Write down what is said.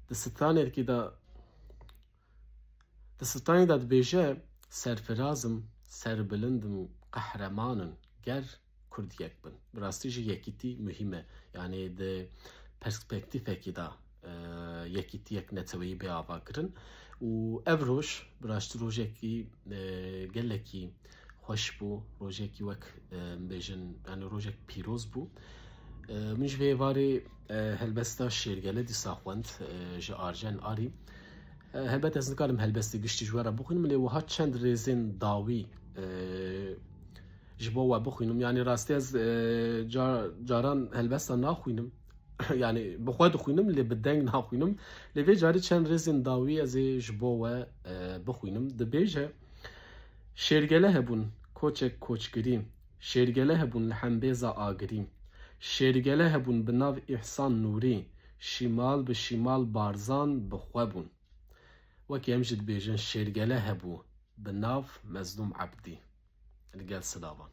دستانی دا دبیجه سرفرازم سربلندم قهرمانن گر کردیک بن. براستی جی یکیتی مهمه، یعنی ده پرسپکتیفکی دا یکیتی یک نتوی به آوا کرن و اف روش براشت روژکی گلکی خوش بو، روژکی وک بیجن یعنی روژک پیروز بو. منش به واری هلبستا شیرگله دی ساخوند جا آرجن آری. هلبت از نکارم هلبستی گشتی جوارا بخونم، لی وها چند ریزین داوی جبوا و بخونم، یعنی راستی از جاران هلبستا ناخونم، یعنی بخواد خوینم لی بدنگ ناخوینم، لی وی جاری چند ریزین داوی از جبوا و بخونم. دبیجه شیرگله هبون کوچک کوچگریم، شیرگله هبون لحنبیزا آگریم، شیرگله هبون بناو احسان نوری، شمال به شمال بارزان بخوابون. وکی امجد بیجن شیرگله هبو بناو مظلوم عبدی. رجال سلاوان.